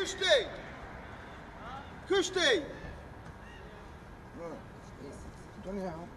Kushti! Kushti! Daniel.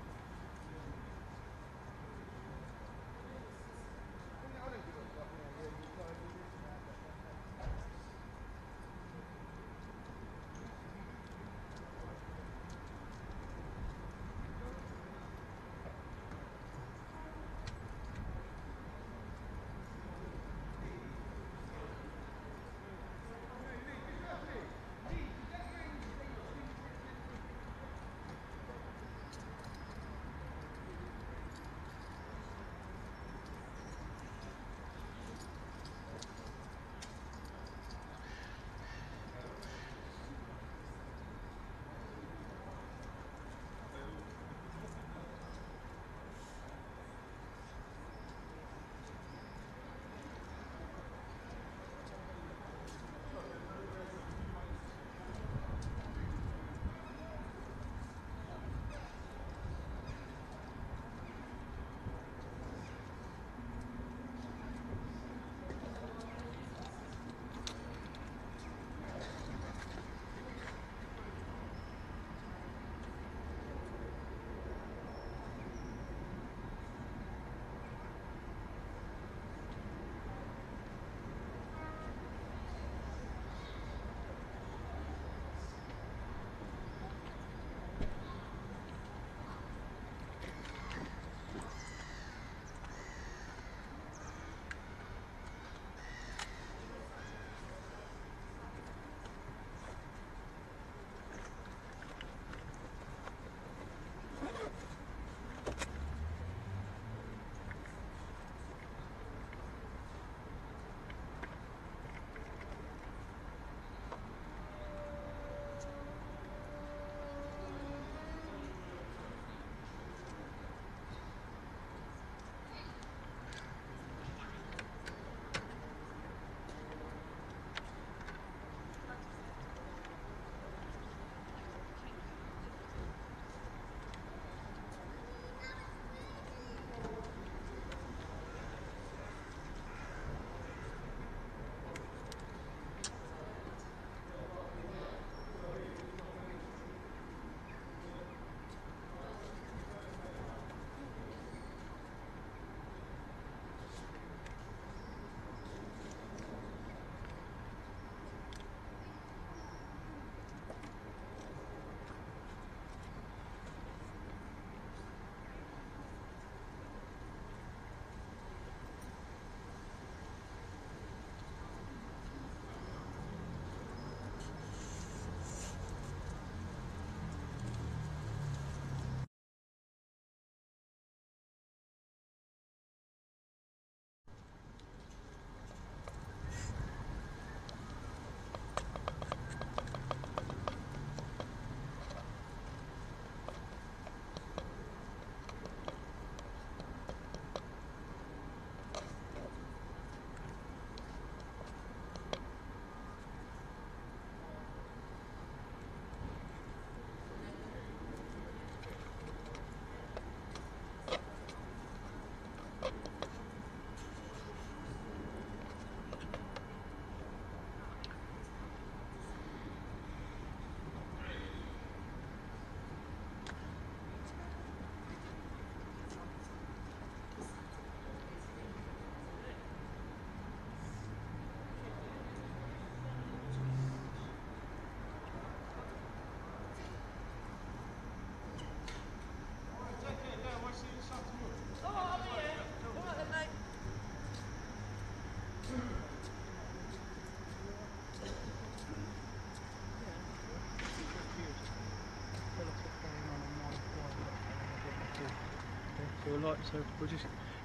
Like, so we'll just,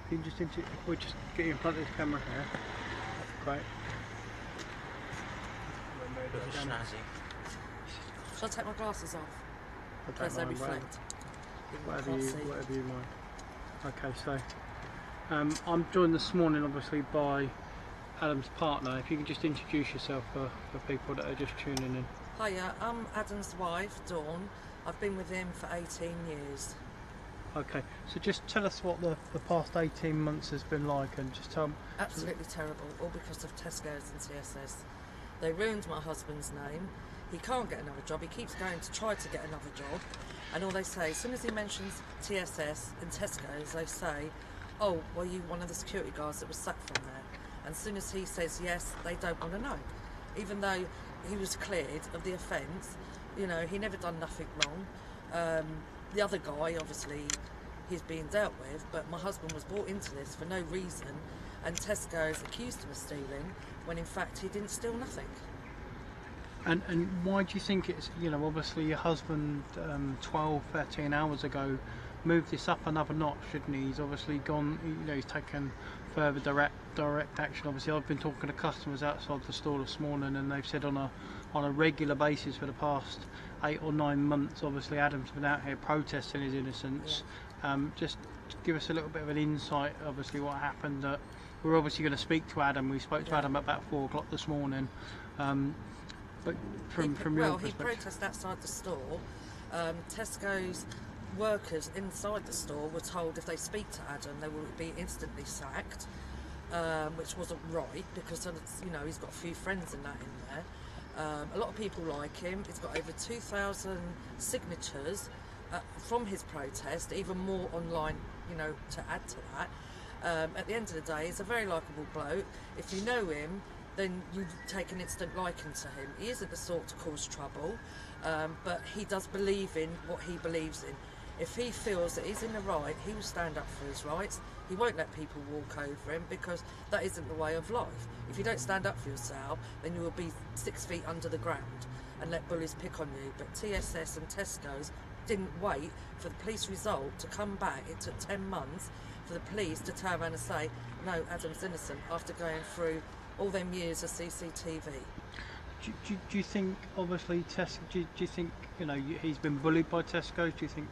you can just we'll just get you in front of the camera here. Great. Look at snazzy. Shall I take my glasses off? I Because don't they mind, reflect. whatever you mind. Okay, so I'm joined this morning obviously by Adam's partner. If you can just introduce yourself for people that are just tuning in. Hiya, I'm Adam's wife, Dawn. I've been with him for 18 years. Okay, so just tell us what the past 18 months has been like, and just tell me. Absolutely terrible, all because of Tesco's and CSS. They ruined my husband's name. He can't get another job. He keeps going to try to get another job. And all they say, as soon as he mentions TSS and Tesco's, they say, oh, were you one of the security guards that was sacked from there? And as soon as he says yes, they don't want to know. Even though he was cleared of the offence, you know, he never done nothing wrong. The other guy, obviously, he's being dealt with, but my husband was brought into this for no reason, and Tesco's accused him of stealing, when in fact he didn't steal nothing. And why do you think it's, you know, obviously your husband 12, 13 hours ago moved this up another notch, shouldn't he? He's obviously gone, you know, he's taken further direct action. Obviously I've been talking to customers outside the store this morning, and they've said on a regular basis for the past 8 or 9 months, obviously Adam's been out here protesting his innocence. Yeah. Just give us a little bit of an insight, obviously what happened. We're obviously going to speak to Adam. We spoke to Adam at about 4 o'clock this morning. But from your perspective, he protested outside the store. Tesco's workers inside the store were told if they speak to Adam, they will be instantly sacked, which wasn't right, because, you know, he's got a few friends in there. A lot of people like him. He's got over 2,000 signatures from his protest, even more online, you know, to add to that. At the end of the day, he's a very likeable bloke. If you know him, then you take an instant liking to him. He isn't the sort to cause trouble, but he does believe in what he believes in. If he feels that he's in the right, he will stand up for his rights. He won't let people walk over him, because that isn't the way of life. If you don't stand up for yourself, then you will be 6 feet under the ground and let bullies pick on you. But TSS and Tesco's didn't wait for the police result to come back. It took 10 months for the police to turn around and say, no, Adam's innocent, after going through all them years of CCTV. Do you think, obviously, do you think, you know, he's been bullied by Tesco? Do you think?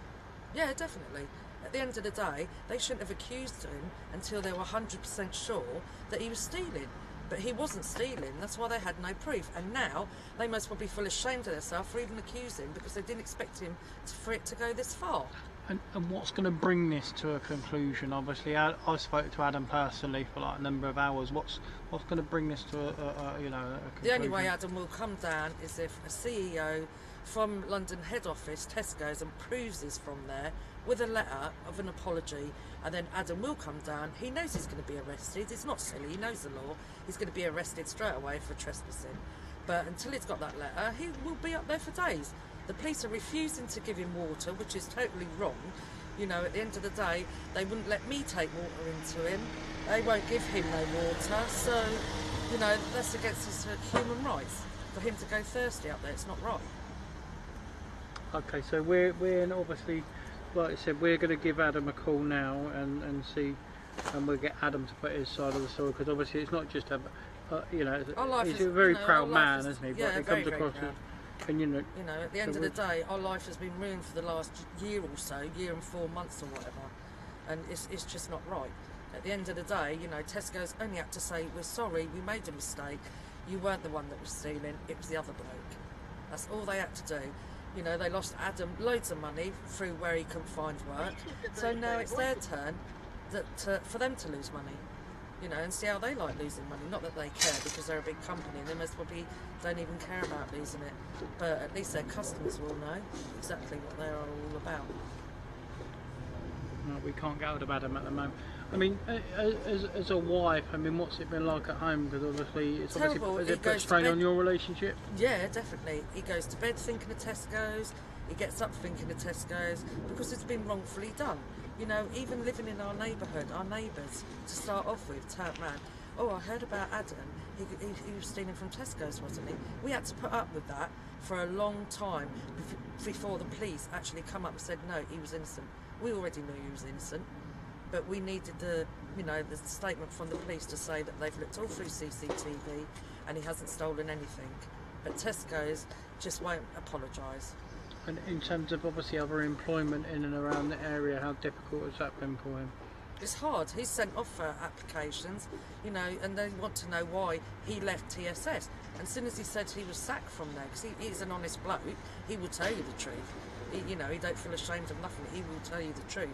Yeah, definitely. At the end of the day, they shouldn't have accused him until they were 100% sure that he was stealing. But he wasn't stealing, that's why they had no proof. And now, they must well be full ashamed of themselves for even accusing, because they didn't expect him for it to go this far. And what's going to bring this to a conclusion? Obviously, I spoke to Adam personally for like a number of hours. What's going to bring this to a conclusion? The only way Adam will come down is if a CEO from London head office, Tesco's, and proves he's from there with a letter of an apology, and then Adam will come down. He knows he's going to be arrested. It's not silly. He knows the law. He's going to be arrested straight away for trespassing. But until he's got that letter, he will be up there for days. The police are refusing to give him water, which is totally wrong. You know, at the end of the day, they wouldn't let me take water into him. They won't give him no water. So, you know, that's against his human rights. For him to go thirsty up there, it's not right. Okay, so we're obviously, like I said, we're going to give Adam a call now and see, and we'll get Adam to put his side of the story, because obviously it's not just you know, he's a very proud man, isn't he? Yeah, but it comes across as, and you know, at the end of the day, our life has been ruined for the last year or so, year and 4 months or whatever, and it's just not right. At the end of the day, you know, Tesco's only had to say, we're sorry, we made a mistake, you weren't the one that was stealing, it was the other bloke. That's all they had to do. You know, they lost Adam loads of money through where he couldn't find work, so now it's their turn for them to lose money. You know, and see how they like losing money. Not that they care, because they're a big company and they most probably don't even care about losing it. But at least their customers will know exactly what they're all about. No, we can't get hold of Adam at the moment. I mean, as a wife, I mean, what's it been like at home? Because obviously, it's terrible. Has it put a strain on your relationship? Yeah, definitely. He goes to bed thinking of Tesco's. He gets up thinking of Tesco's, because it's been wrongfully done. You know, even living in our neighbourhood, our neighbours, to start off with, turned round. Oh, I heard about Adam. He was stealing from Tesco's, wasn't he? We had to put up with that for a long time before the police actually come up and said, no, he was innocent. We already knew he was innocent, but we needed the statement from the police to say that they've looked all through CCTV and he hasn't stolen anything. But Tesco's just won't apologise. And in terms of obviously other employment in and around the area, how difficult has that been for him? It's hard. He's sent off for applications, you know, and they want to know why he left TSS. And as soon as he said he was sacked from there, because he's an honest bloke, he will tell you the truth. He, you know, he don't feel ashamed of nothing. He will tell you the truth.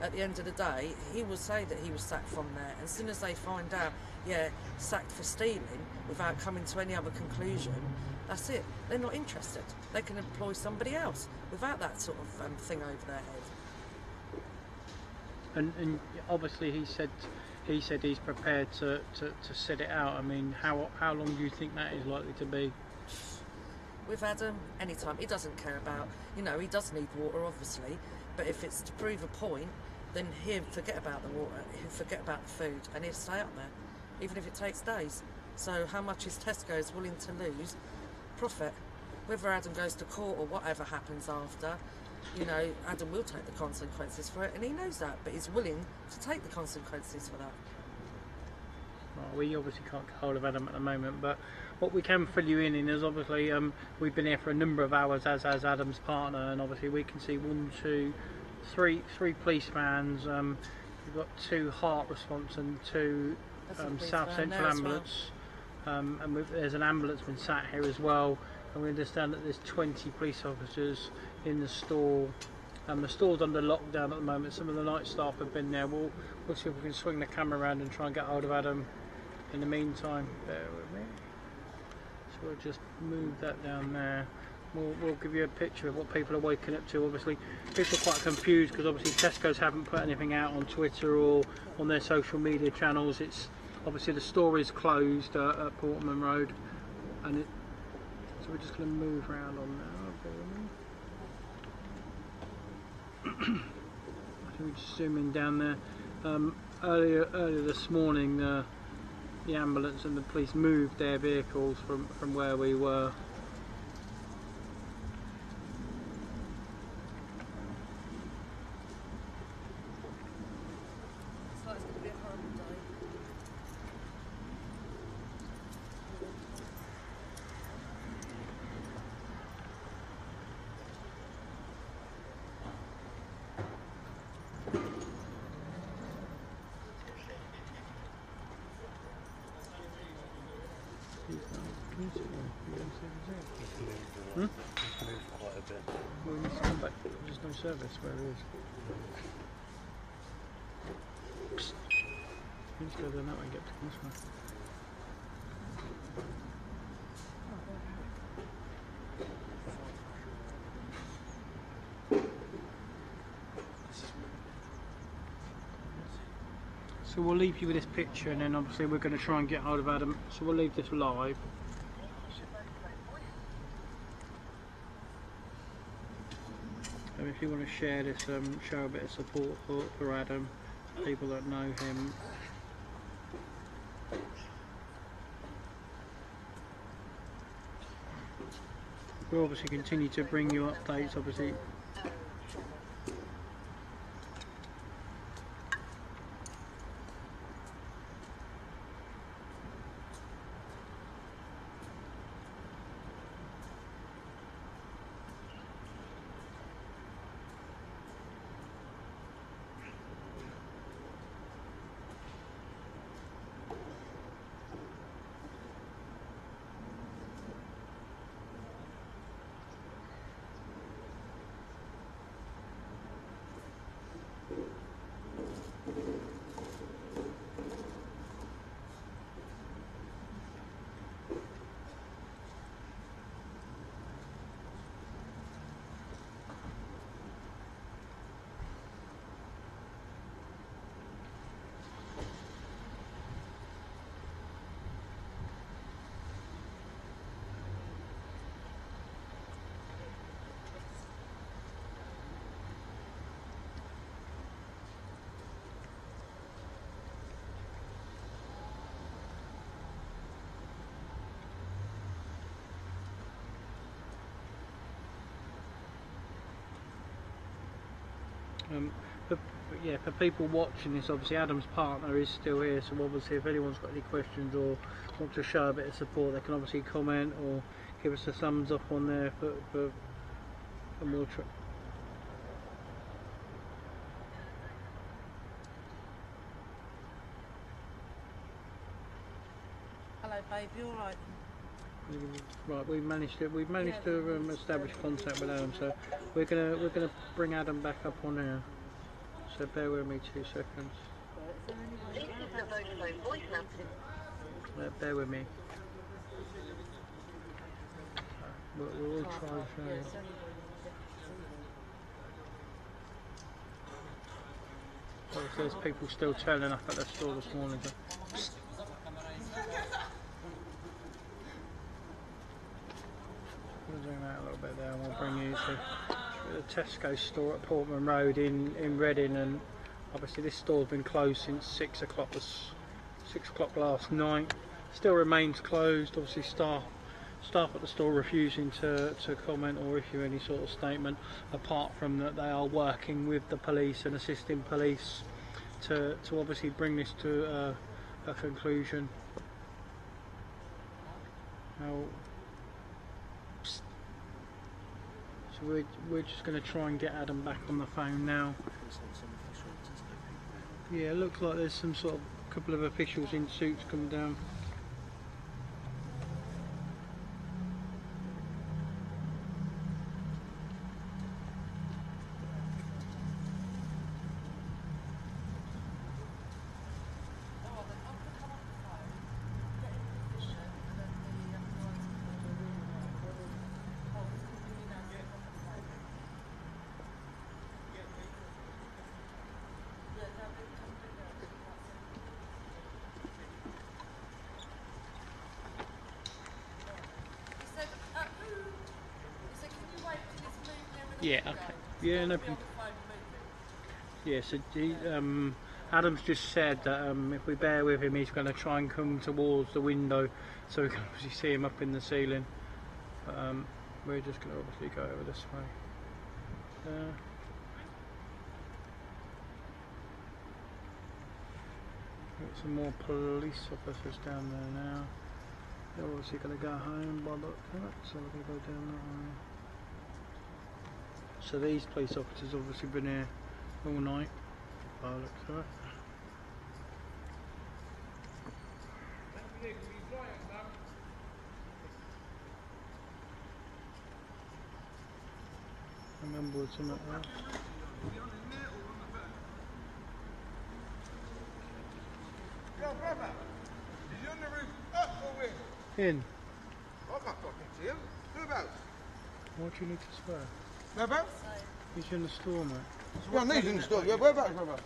at the end of the day, he will say that he was sacked from there. And as soon as they find out, yeah, sacked for stealing without coming to any other conclusion, that's it. They're not interested. They can employ somebody else without that sort of thing over their head. And obviously he said he's prepared to sit it out. I mean, how long do you think that is likely to be? With Adam, anytime. He doesn't care about, you know, he does need water, obviously, but if it's to prove a point, then he'll forget about the water, he'll forget about the food, and he'll stay up there, even if it takes days. So how much is Tesco's willing to lose? Profit. Whether Adam goes to court or whatever happens after, you know, Adam will take the consequences for it, and he knows that, but he's willing to take the consequences for that. Well, we obviously can't get hold of Adam at the moment, but what we can fill you in is obviously we've been here for a number of hours as Adam's partner, and obviously we can see three police vans. We've got 2 Heart Response and 2 South Central Ambulance, well. And there's an ambulance been sat here as well, and we understand that there's 20 police officers in the store. The store's under lockdown at the moment. Some of the night staff have been there. We'll see if we can swing the camera around and try and get hold of Adam. In the meantime, bear with me. So we'll just move that down there. We'll give you a picture of what people are waking up to. Obviously, people are quite confused because obviously Tesco's haven't put anything out on Twitter or on their social media channels. It's obviously the store is closed at Portman Road, and so we're just going to move around on now. So we just zoom in down there. Earlier this morning, the ambulance and the police moved their vehicles from where we were. So it's going to be a horrible day. Hmm? Quite a bit. Well, we need to come back. There's no service where it is. Psst. We need to go down that way and get to this one. So we'll leave you with this picture, and then obviously we're going to try and get hold of Adam. So we'll leave this live. And if you want to share this, show a bit of support for Adam, people that know him. We'll obviously continue to bring you updates, obviously. For people watching this, obviously Adam's partner is still here, so obviously if anyone's got any questions or want to show a bit of support, they can obviously comment or give us a thumbs up on there and we'll try. Hello, babe. You all right? Right, we've managed to establish contact with Adam, so we're gonna bring Adam back up on here. So bear with me 2 seconds. Bear with me. We'll all try and show you. Well, there's people still turning up at the store this morning. We'll zoom out a little bit there and we'll bring you to the Tesco store at Portman Road in Reading, and obviously this store's been closed since 6 o'clock last night. Still remains closed. Obviously staff at the store refusing to comment or issue any sort of statement, apart from that they are working with the police and assisting police to obviously bring this to a conclusion. Now, so we're just going to try and get Adam back on the phone now. Yeah, it looks like there's some sort of couple of officials in suits come down. Yeah, okay. Yeah, no problem. Yeah, so Adam's just said that if we bear with him, he's going to try and come towards the window so we can obviously see him up in the ceiling. But we're just going to obviously go over this way. Got some more police officers down there now. They're obviously going to go home by the look of it, so we're going to go down that way. So these police officers obviously been here all night, by the looks of it. Remember what's in that there. Yo, brother, is he on the roof up or in? In. I'm not talking to him. Whereabouts? What do you need to swear? Whereabouts? He's in the store, mate. Yeah, I know he's in the store. Yeah, whereabouts, brother?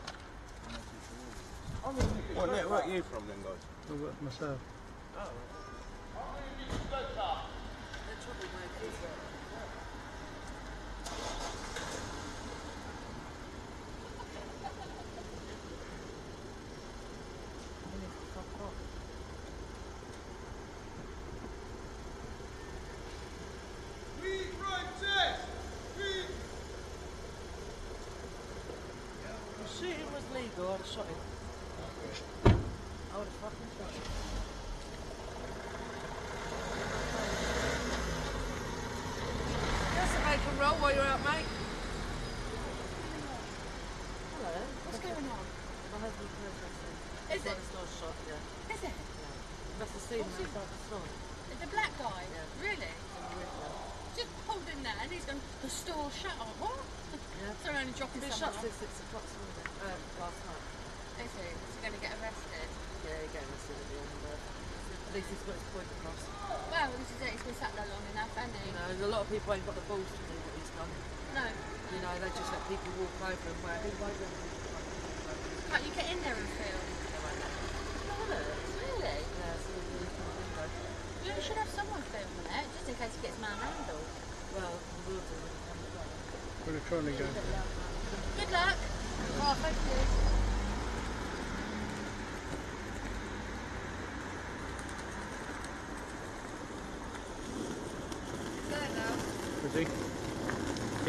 What network are you from then, guys? I work myself. Shooting was legal, I'd have shot him. I would have fucking shot him. Just a make and roll while you're out, mate. Hello. What's going on? My husband's protesting. Is it? It's not a shot, yeah. Is it? That's the scene What's he- outside the store. The black guy? Yeah. Really? Just pulled in there and he's gone, the store shut on. What? Yeah. So only dropping He someone shut off. since 6 o'clock last night. Is he? Is he going to get arrested? Yeah, he gave us at the end, but at least he's got his point across. Well, this is it. He's been sat there long enough, hasn't he? You know, a lot of people ain't got the balls to do what he's done. No. You know, they just let people walk over and where he won't let people Can't you get in there and film? Really? Yeah, so we can window. You should have someone filming it, just in case he gets manhandled. Well, we will do when it comes back. We're going to try and go. Good luck. Oh, thank you. Is he?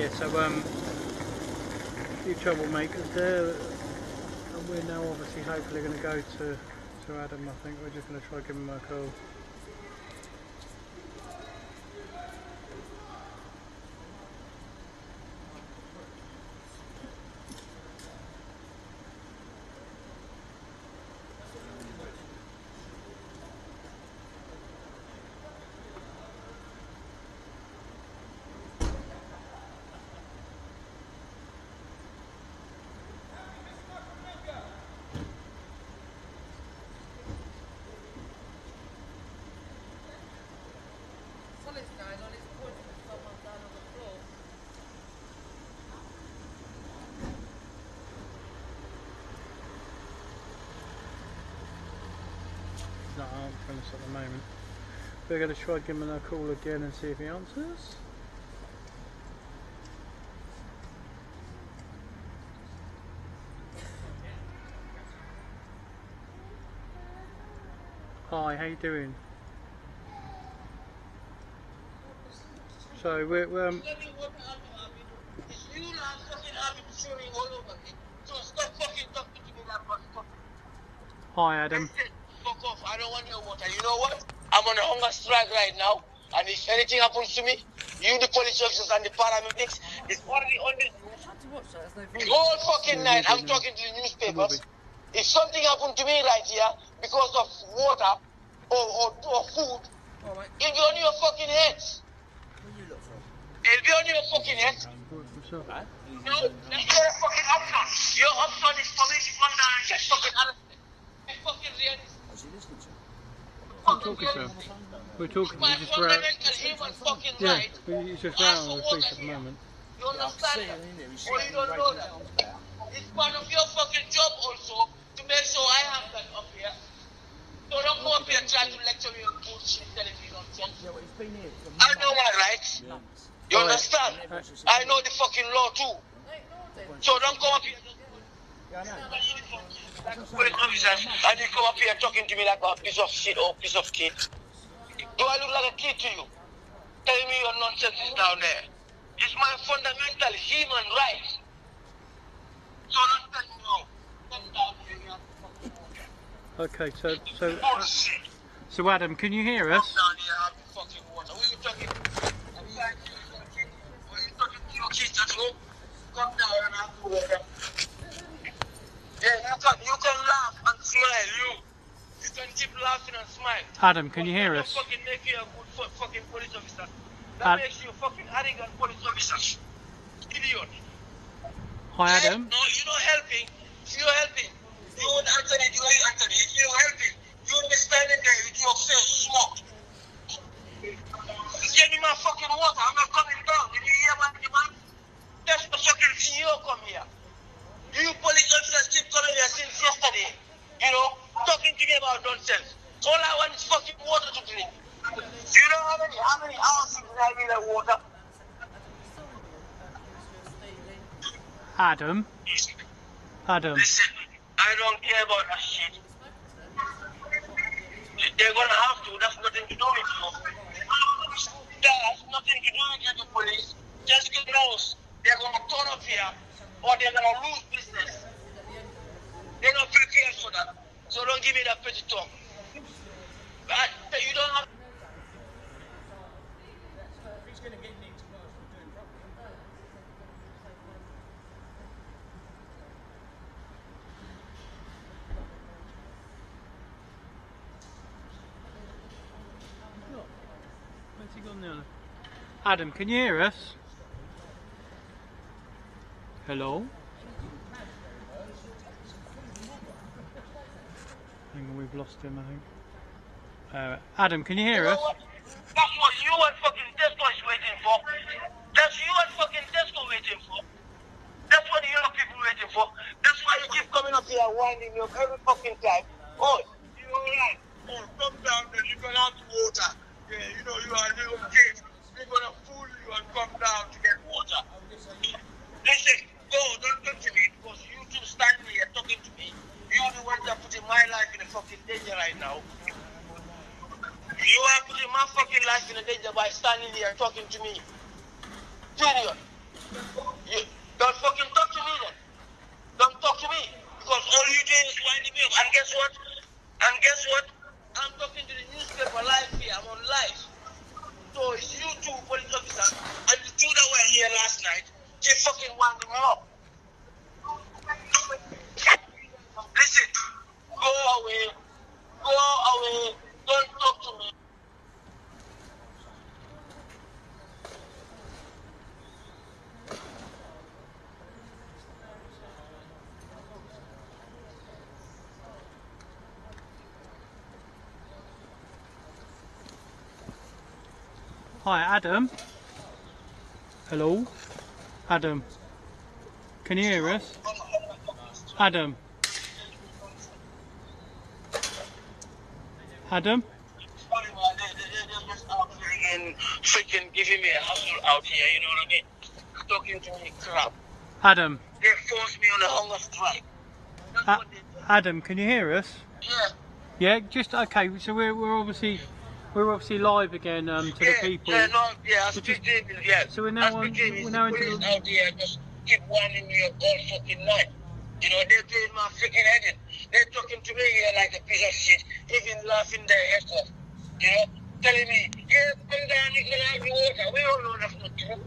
Yeah, so a few troublemakers there, and we're now obviously hopefully going to go to Adam. I think we're just going to try to give him a call. toilet's going on, it's pointing at someone down on the floor. He's not answering us at the moment. We're going to try giving him a call again and see if he answers. Hi, how you doing? So we're It's you now fucking having shooting all over me. So stop fucking talking to me like that. Hi Adam. Listen, fuck off. I don't want your water. You know what? I'm on a hunger strike right now. And if anything happens to me, you, the police officers and the paramedics, is already on the news. Had to watch that, there's no The volume. whole fucking night, I'm talking to the newspapers. If something happened to me right here because of water or food, Oh, mate, it'll be on your fucking heads. where you look from? It'll be on your fucking heads. No, that's your fucking option. Your option is for me to come down and get fucking arrested. It's fucking realistic. What's he listening to? I'm talking to him. We're talking. My We're just around. fundamental human fucking Yeah, right. he's just out on the police at the moment. You understand that? Or you don't know that? It's part of your fucking job also to make sure I have that up here. So don't come up here trying to lecture me on bullshit television nonsense. Yeah, well, he's been here for I know my rights. You understand? I know the fucking law too. So don't come up here. Yeah, I know. Police officers, and you come up here talking to me like a piece of shit or piece of kid. Do I look like a kid to you? Telling me your nonsense is down there. It's my fundamental human right. So don't tell me no. Come down here. Okay, Bullshit. so Adam, can you hear Come us? down here and have the fucking water. Who you talking to? Who you talking to your kids at home? Come down and have the water. Yeah, you can laugh and smile, You can keep laughing and smile. Adam, can you hear That us? don't fucking make you a good fucking police officer. That Ad- makes you a fucking arrogant police officer. Idiot. Hi Adam. No, you're not helping. You're helping. You and Anthony, if you're helping, you'll be standing there with your face smoked. Give me my fucking water. I'm not coming down. Did you hear my demand? That's the fucking CEO come here. You police officers keep coming here since yesterday. You know, talking to me about nonsense. All I want is fucking water to drink. Do you know how many hours you I need that water? Adam. Adam. Listen, I don't care about that shit. They're gonna have to. That's nothing to do with you. That has nothing to do with you, the police. Just knows they're gonna turn up here or they're gonna lose business. They're not prepared for that. So don't give me that petty talk. You don't have. Where's he gone now? Adam, can you hear us? Hello? Hang on, we've lost him, I think. Adam, can you hear us? That's what you and fucking Tesco is waiting for. That's you and fucking Tesco waiting for. That's what the young people waiting for. That's why you keep coming up here winding me up every fucking time. Oh, you're right. Oh, come down there. You're gonna have water. Yeah, you know you are little kids. They're gonna fool you and come down to get water. Listen, go, don't talk to me because you two standing here talking to me. You're the ones that are putting my life in a fucking danger right now. You are putting my fucking life in a danger by standing here talking to me. Period. You don't fucking talk to me then. Don't talk to me. Because all you do is winding me up. And guess what? I'm talking to the newspaper live here. I'm on live. So it's you two police officers and the two that were here last night. They fucking winding me up. Listen, go away. Go away. Don't talk to me. Hi, Adam. Hello? Adam. Can you hear us? Adam. Adam? Sorry, man, they're just out here freaking giving me a hustle out here, you know what I mean? Talking to me crap. Adam. They forced me on a hunger strike. That's what they did. Adam, can you hear us? Yeah. Yeah, just okay. So we're obviously live again to the people. Yeah, no, yeah, I speak to him, yeah. So we're now I on. speak to him, We're now the into police the. out there just keep warning me up all fucking night. You know, they're doing my freaking head in. They're talking to me here like a piece of shit, even laughing their heads off. You know, telling me, yeah, come down, you can have the water. We all know that's not true.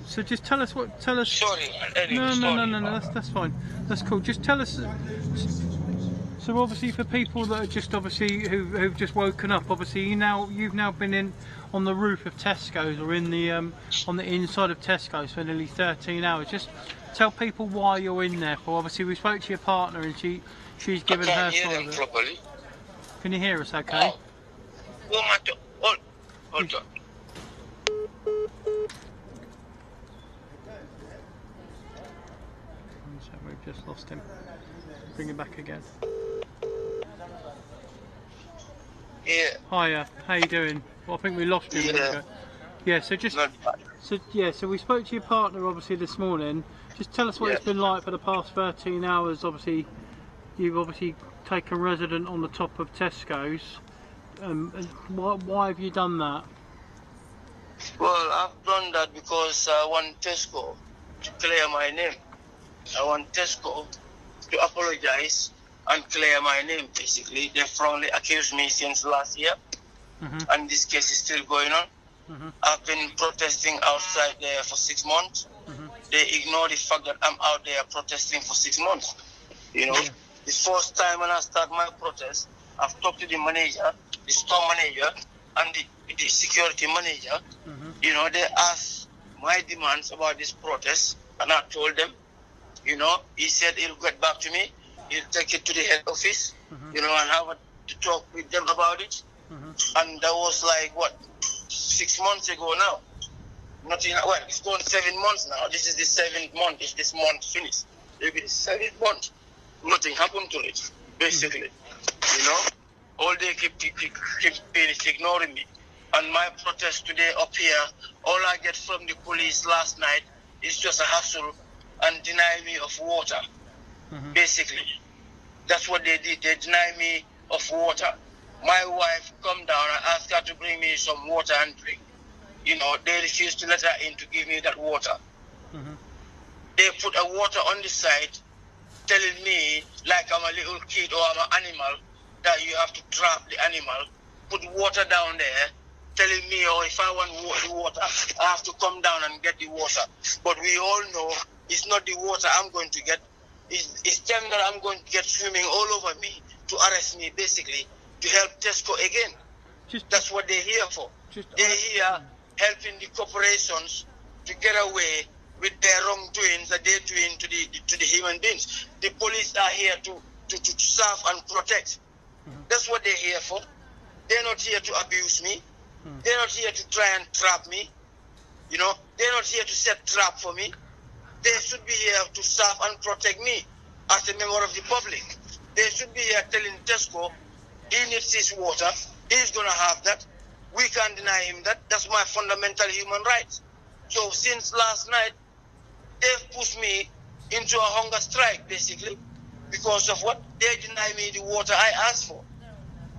So just tell us what. Tell us. Sorry, anyway, No. That's fine. That's cool. Just tell us. So obviously, for people that are just obviously who've just woken up, obviously you've now been in on the roof of Tesco's or in the on the inside of Tesco's for nearly 13 hours. Just tell people why you're in there for. Obviously, we spoke to your partner and she's given her side of it. Properly. Can you hear us? Okay. Hold on. So we've just lost him. Bring him back again. Yeah. Hiya, how you doing? Well, I think we lost you. Yeah. Yeah. So just. Not bad. So we spoke to your partner obviously this morning. Just tell us what it's been like for the past 13 hours. Obviously, you've obviously taken resident on the top of Tesco's. And why have you done that? Well, I've done that because I want Tesco to clear my name. I want Tesco to apologize and clear my name, basically. They've wrongly accused me since last year, and this case is still going on. I've been protesting outside there for 6 months. They ignore the fact that I'm out there protesting for 6 months. You know, the first time when I start my protest, I've talked to the manager, the store manager, and the security manager. You know, they asked my demands about this protest, and I told them, you know, he said he'll get back to me. He'll take it to the head office, you know, and have to talk with them about it. And that was like, what, 6 months ago now? Nothing, well, it's gone 7 months now. This is the 7th month. If this month finished, maybe the 7th month. Nothing happened to it, basically. You know, all they keep doing is ignoring me. And my protest today up here, all I get from the police last night is just a hassle and deny me of water. Basically, that's what they did. They deny me of water. My wife come down and ask her to bring me some water and drink. You know, they refused to let her in to give me that water. They put a water on the side, telling me like I'm a little kid or I'm an animal, that you have to trap the animal, put water down there, telling me, oh, if I want water, I have to come down and get the water. But we all know it's not the water I'm going to get. It's them that I'm going to get swimming all over me to arrest me, basically, to help Tesco again. That's what they're here for. They're here helping the corporations to get away with their wrongdoings that they're doing to the human beings. The police are here to serve and protect. That's what they're here for. They're not here to abuse me. They're not here to try and trap me. You know, they're not here to set trap for me. They should be here to serve and protect me as a member of the public. They should be here telling Tesco he needs his water. He's going to have that. We can't deny him that. That's my fundamental human rights. So since last night, they've pushed me into a hunger strike, basically, because of what? They deny me the water I asked for.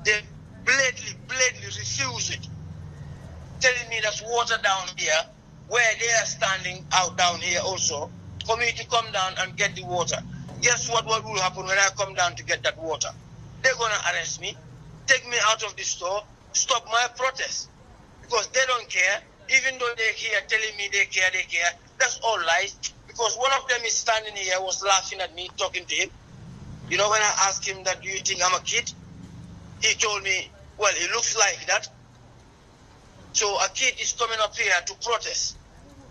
They blatantly refuse it, telling me there's water down here, where they are standing out down here also, for me to come down and get the water. Guess what will happen when I come down to get that water? They're going to arrest me, take me out of the store, stop my protest. Because they don't care, even though they're here telling me they care. That's all lies. Because one of them is standing here, was laughing at me, talking to him. You know, when I asked him that, do you think I'm a kid? He told me, well, it looks like that. So a kid is coming up here to protest,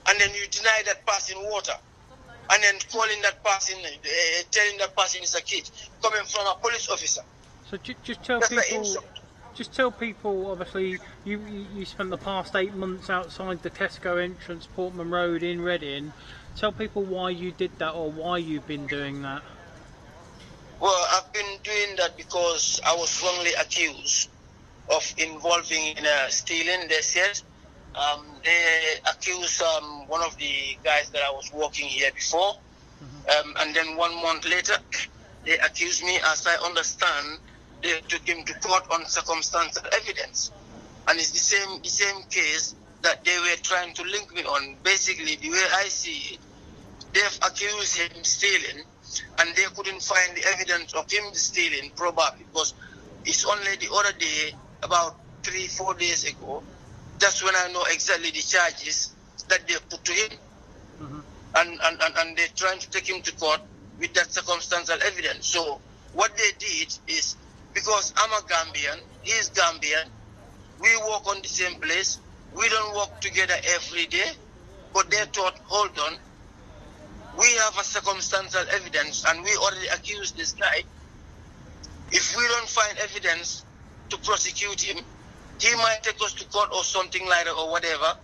and then you deny that person water, and then calling that person, telling that person is a kid, coming from a police officer. So just tell just tell people, obviously, you spent the past 8 months outside the Tesco entrance, Portman Road in Reading. Tell people why you did that or why you've been doing that. Well, I've been doing that because I was wrongly accused of involving in stealing, they said. They accused one of the guys that I was working here before. And then 1 month later, they accused me. As I understand, they took him to court on circumstantial evidence. And it's the same case that they were trying to link me on. Basically, the way I see it, they've accused him stealing, and they couldn't find the evidence of him stealing, probably, because it's only the other day, about 3-4 days ago, that's when I know exactly the charges that they put to him. And they're trying to take him to court with that circumstantial evidence. So what they did is, because I'm a Gambian, he's Gambian, we work on the same place, we don't work together every day, but they thought, hold on, we have a circumstantial evidence and we already accused this guy. If we don't find evidence to prosecute him, he might take us to court or something like that or whatever.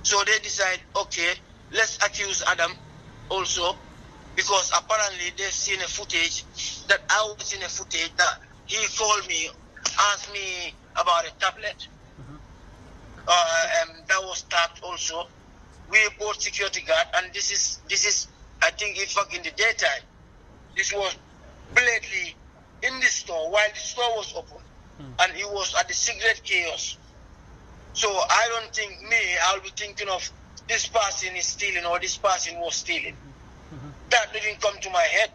So they decide, okay, let's accuse Adam also, because apparently they've seen a footage that I was in a footage that he called me, asked me about a tablet. That was tapped also. We both security guard, and this is I think in fact in the daytime. This was blatantly in the store while the store was open, and it was at the cigarette kiosk. So I don't think I'll be thinking of this person is stealing or this person was stealing. That didn't come to my head.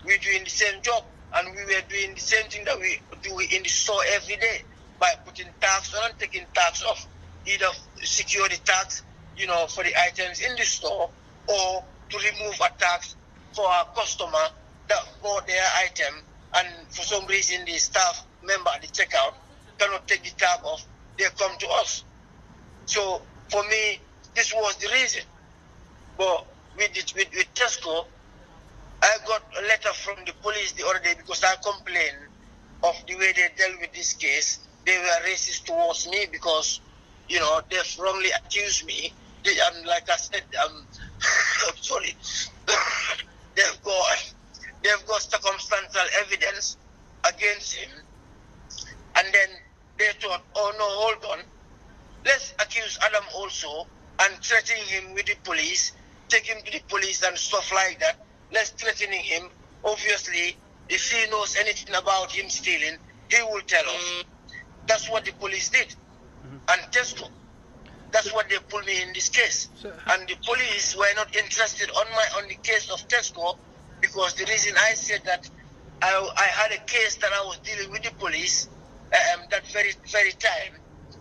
We're doing the same job, and we were doing the same thing that we do in the store every day by putting tax on and taking tax off, either security tax, for the items in the store, or to remove a tax for a customer that bought their item, and for some reason the staff member at the checkout cannot take the tag off. They come to us. So for me, this was the reason. But with Tesco, I got a letter from the police the other day because I complained of the way they dealt with this case. They were racist towards me because, they've wrongly accused me. And like I said, I'm sorry, they've got circumstantial evidence against him. And then they thought, oh no, hold on, let's accuse Adam also and threaten him with the police, take him to the police and stuff like that. Let's threaten him. Obviously, if he knows anything about him stealing, he will tell us. That's what the police did. And Tesco, that's what they put me in this case. And the police were not interested on the case of Tesco, because the reason I said that I had a case that I was dealing with the police that very time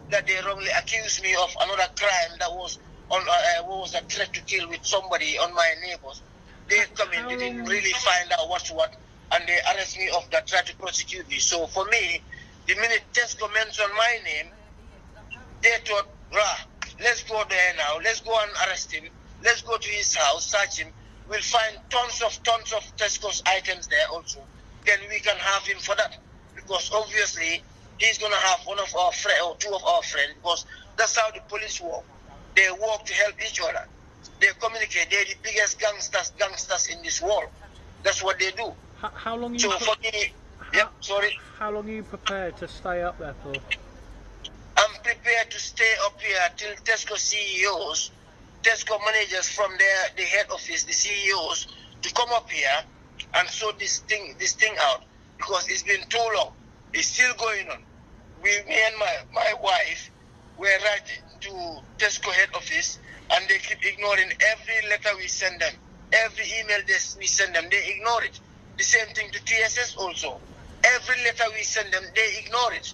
that they wrongly accused me of another crime that was on was a threat to kill with somebody on my neighbors. They come in, they didn't really find out what's what, and they arrest me of that, try to prosecute me. So for me, the minute Tesco mentioned my name, they thought, let's go there now, let's go and arrest him, let's go to his house, search him, we'll find tons of Tesco's items there also. Then we can have him for that, because obviously he's going to have one of our friends or two of our friends, because that's how the police work. They work to help each other. They communicate. They're the biggest gangsters in this world. That's what they do. How long? How long are you prepared to stay up there for? I'm prepared to stay up here till Tesco CEOs, Tesco managers from the head office, the CEOs, to come up here and sort this thing out, because it's been too long. It's still going on. Me and my wife were writing to Tesco head office, and they keep ignoring every letter we send them, every email we send them, they ignore it. The same thing to TSS also. Every letter we send them, they ignore it.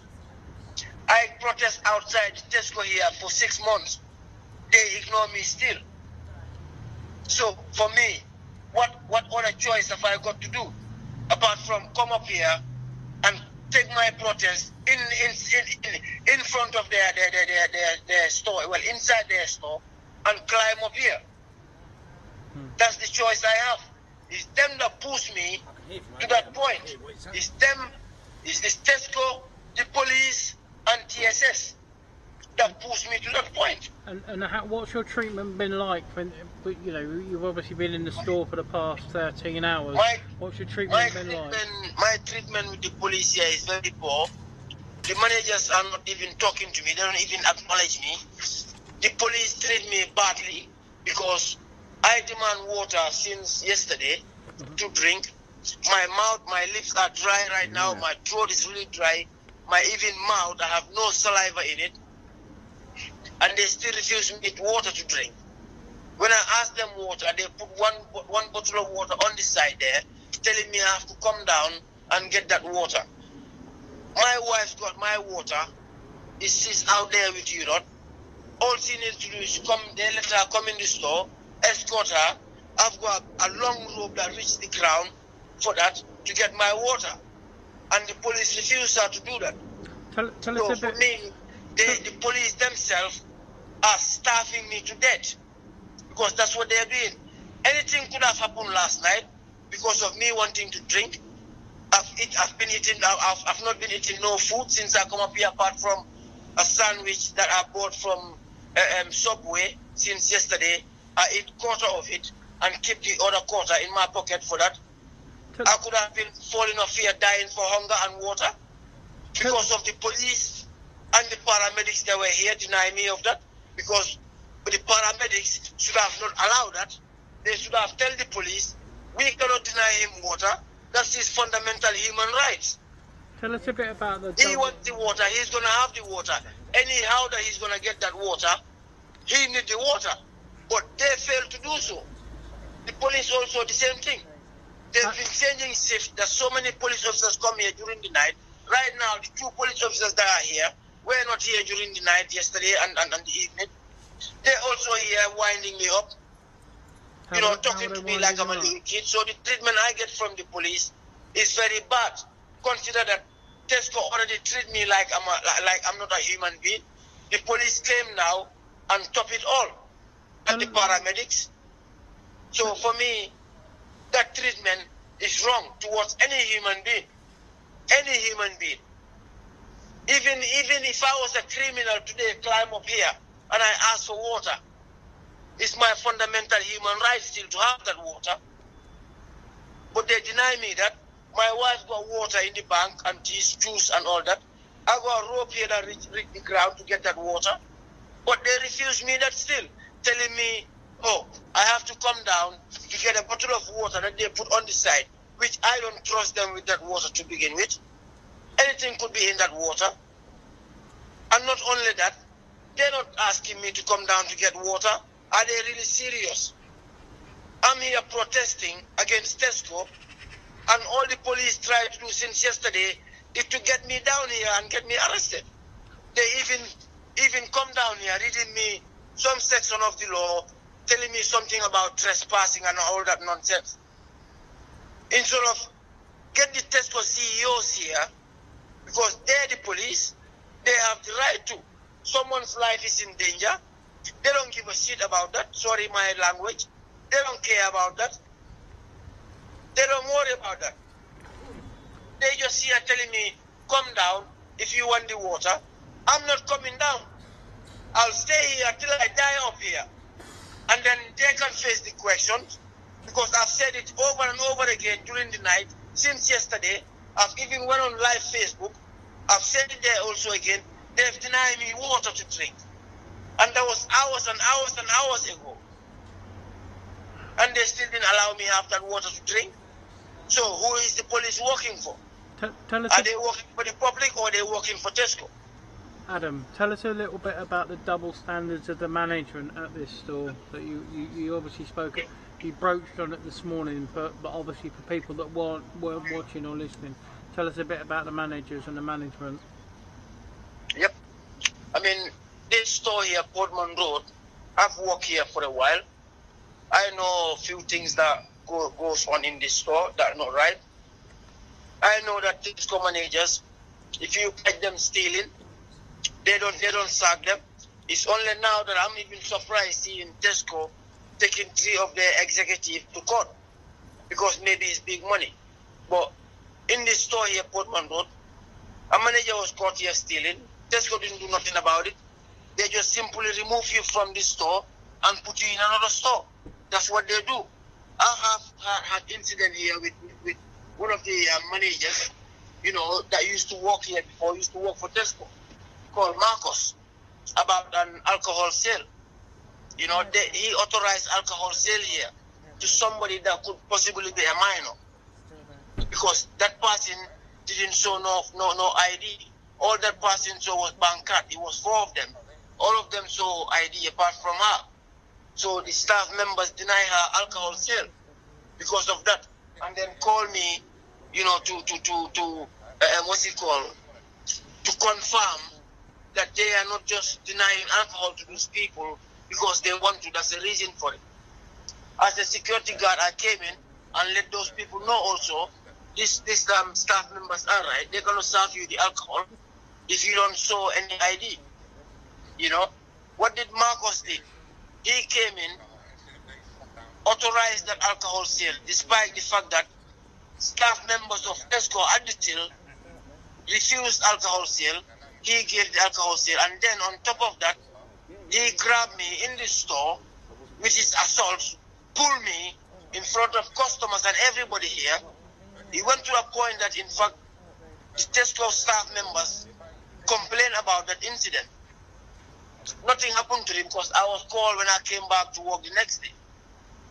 I protest outside Tesco here for 6 months. They ignore me still. So for me, what other choice have I got to do apart from come up here and take my protest in front of their store, well, inside their store, and climb up here? That's the choice I have. It's them that push me to that point. It's them, it's Tesco the police and TSS that pushed me to that point. And what's your treatment been like? When you know you've obviously been in the store for the past 13 hours. What's your treatment been like? My treatment with the police here is very poor. The managers are not even talking to me. They don't even acknowledge me. The police treat me badly because I demand water since yesterday to drink. My mouth, my lips are dry right now. My throat is really dry. My even mouth, I have no saliva in it. And they still refuse me water to drink. When I ask them water, they put one bottle of water on the side there, telling me I have to come down and get that water. My wife's got my water. She's out there with you, not? All she needs to do is come, they let her come in the store, escort her. I've got a long rope that reaches the ground for that to get my water. And the police refuse her to do that. Tell us a bit. For me, the police themselves are starving me to death because that's what they're doing. Anything could have happened last night because of me wanting to drink. I've not been eating no food since I come up here, apart from a sandwich that I bought from Subway since yesterday. I eat quarter of it and keep the other quarter in my pocket for that. I could have been falling off here, dying for hunger and water because of the police and the paramedics that were here denying me of that, because the paramedics should have not allowed that. They should have told the police, we cannot deny him water. That's his fundamental human rights. Tell us a bit about the... He wants the water, he's going to have the water. Anyhow that he's going to get that water, he needs the water. But they failed to do so. The police also the same thing. They've been changing shifts. There's so many police officers come here during the night. Right now, the 2 police officers that are here were not here during the night yesterday and the evening. They're also here winding me up. Talking to me like I'm a little kid. So the treatment I get from the police is very bad. Consider that Tesco already treat me like I'm not a human being. The police came now and top it all. And the paramedics. So for me, that treatment is wrong towards any human being. Any human being. Even if I was a criminal today, climb up here and I ask for water, it's my fundamental human right still to have that water. But they deny me that. My wife got water in the bank and teas, juice and all that. I got a rope here that reach the ground to get that water. But they refuse me that still, telling me, oh, I have to come down to get a bottle of water that they put on the side, which I don't trust them with that water to begin with. Anything could be in that water. And not only that, they're not asking me to come down to get water. Are they really serious? I'm here protesting against Tesco, and all the police tried to do since yesterday is to get me down here and get me arrested. They even come down here reading me some section of the law, telling me something about trespassing and all that nonsense. Instead of get the Tesco CEOs here, because they're the police, they have the right to. Someone's life is in danger. They don't give a shit about that. Sorry, my language. They don't care about that. They don't worry about that. They just here telling me, come down if you want the water. I'm not coming down. I'll stay here till I die up here. And then they can face the questions, because I've said it over and over again during the night, since yesterday. I've even went on live Facebook. I've said it there also again. They've denied me water to drink. And that was hours and hours and hours ago. And they still didn't allow me to have that water to drink. So who is the police working for? Are they working for the public or are they working for Tesco? Adam, tell us a little bit about the double standards of the management at this store that you obviously spoke. You broached on it this morning, but obviously for people that weren't watching or listening, tell us a bit about the managers and the management. Yep. I mean, this store here, Portman Road, I've worked here for a while. I know a few things that goes on in this store that are not right. I know that Tesco managers, if you catch them stealing, they don't sack them. It's only now that I'm even surprised seeing Tesco taking 3 of their executives to court, because maybe it's big money. But in this store here, Portman Road, A manager was caught here stealing. Tesco didn't do nothing about it. They just simply remove you from this store and put you in another store. That's what they do. I have had incident here with one of the managers, you know, that used to work here before, used to work for Tesco, called Marcos, about an alcohol sale. You know, he authorized alcohol sale here to somebody that could possibly be a minor, because that person didn't show no ID. All that person saw was bank card. It was 4 of them. All of them saw ID apart from her. So the staff members deny her alcohol sale because of that, and then call me, you know, to confirm that they are not just denying alcohol to these people because they want to. That's the reason for it. As a security guard, I came in and let those people know also, these staff members are right. They're going to serve you the alcohol if you don't show any ID. You know, what did Marcos do? He came in, authorized that alcohol sale, despite the fact that staff members of Tesco at the till refused alcohol sale. He gave the alcohol sale, and then on top of that, he grabbed me in the store with his assault, pulled me in front of customers and everybody here. He went to a point that, in fact, the Tesco staff members complained about that incident. Nothing happened to him because I was called when I came back to work the next day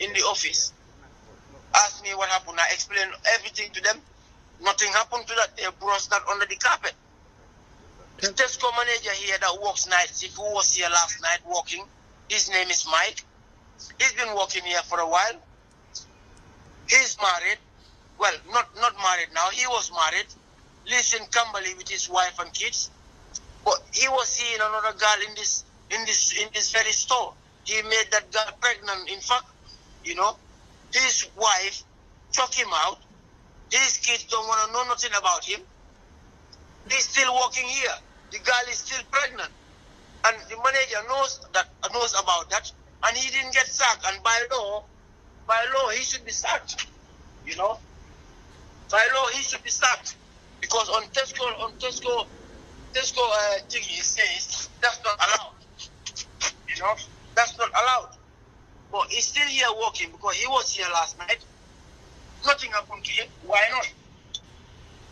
in the office. Asked me what happened. I explained everything to them. Nothing happened to that. They brushed that under the carpet. The Tesco manager here that works night shift, who was here last night working, his name is Mike. He's been working here for a while. He's married. Well, not married now. He was married. Lives in Camberley with his wife and kids. But he was seeing another girl in this very store. He made that girl pregnant. In fact, you know, his wife took him out. His kids don't want to know nothing about him. He's still working here. The girl is still pregnant, and the manager knows about that, and he didn't get sacked. And by law, he should be sacked. You know, by law he should be sacked, because on Tesco thingy says that's not allowed. You know, that's not allowed. But he's still here working because he was here last night. Nothing happened to him. Why not?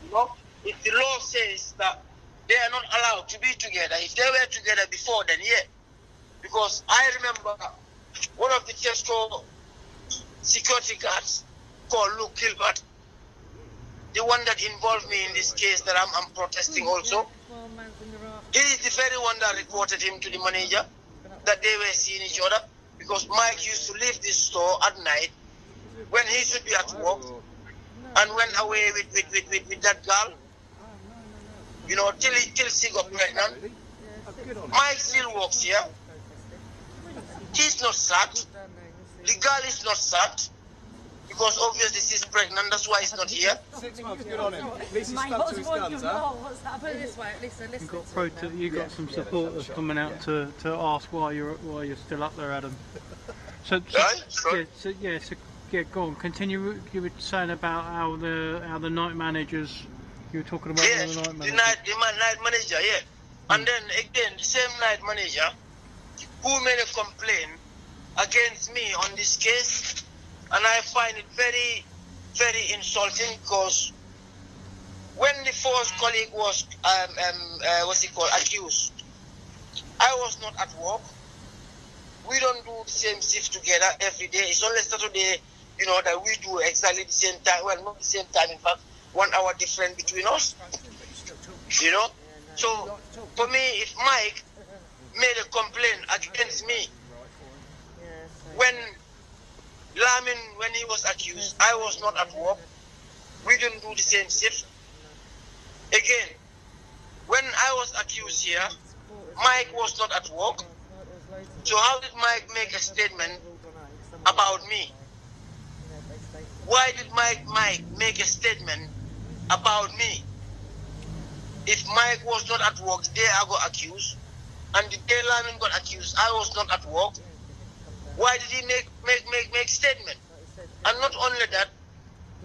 You know, if the law says that they are not allowed to be together, if they were together before, then yeah. Because I remember one of the Tesco security guards called Luke Gilbert, the one that involved me in this case that I'm protesting also. He is the very one that reported him to the manager that they were seeing each other, because Mike used to leave this store at night when he should be at work and went away with that girl, you know, till she got pregnant. Mike still works here. He's not sacked. The girl is not sacked, because obviously she's pregnant, that's why he's not here. 6 months, good on him. At least he stuck to his guns, huh? Put it this way, listen. You got some supporters coming out to ask why you're still up there, Adam. So go on. Continue. You were saying about how the night managers. You were talking about Yeah, the night managers. the night manager, yeah. And then again, the same night manager who made a complaint against me on this case, and I find it very, very insulting, because when the first colleague was accused, I was not at work. We don't do the same shift together every day. It's only Saturday, you know, that we do exactly the same time. Well, not the same time, in fact, 1 hour different between us. You know? So, for me, if Mike made a complaint against me, when Lamin, when he was accused, I was not at work. We didn't do the same shift. Again, when I was accused here, Mike was not at work. So how did Mike make a statement about me? Why did Mike make a statement about me? If Mike was not at work the day I got accused, and the day Lamin got accused, I was not at work, why did he make statement? And not only that,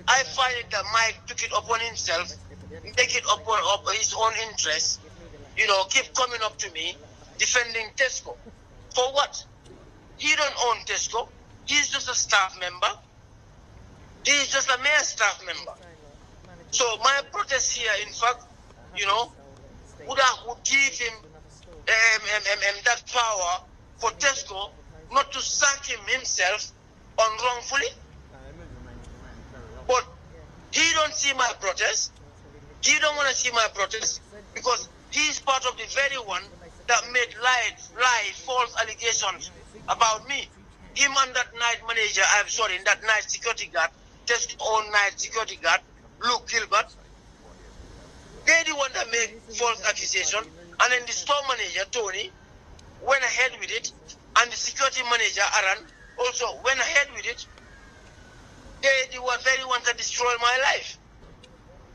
I find it that Mike took it upon himself make it upon his own interest, you know, keep coming up to me, defending Tesco. For what? He don't own Tesco. He's just a staff member. He's just a mere staff member. So my protest here, in fact, you know, would give him that power for Tesco not to sack him himself unwrongfully. But he don't see my protest. He don't want to see my protest because he's part of the very one that made lie, false allegations about me. Him and that night manager, that night security guard, Tesco own night security guard, Luke Gilbert, they're the one that made false accusation. And then the store manager, Tony, went ahead with it. And the security manager, Aaron, also went ahead with it. They were very ones that destroyed my life.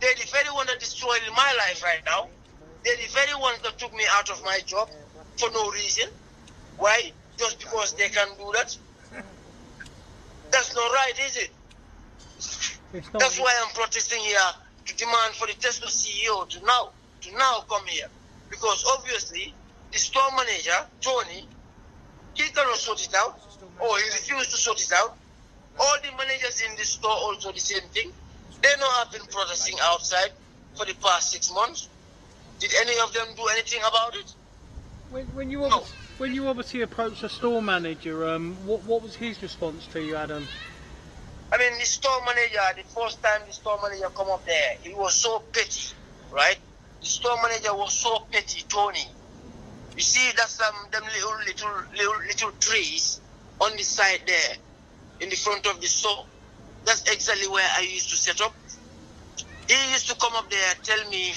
They're the very one that destroyed my life right now. They're the very ones that took me out of my job for no reason. Why? Just because they can do that? That's not right, is it? That's why I'm protesting here to demand for the Tesco CEO to now come here. Because obviously, the store manager, Tony, he cannot sort it out. Or he refused to sort it out. All the managers in the store also the same thing. They know I've been protesting outside for the past 6 months. Did any of them do anything about it? When you obviously approached the store manager, what was his response to you, Adam? I mean, the store manager, the first time the store manager come up there, he was so petty, right? The store manager was so petty, Tony. You see, that's them little trees on the side there, in the front of the store. That's exactly where I used to set up. He used to come up there and tell me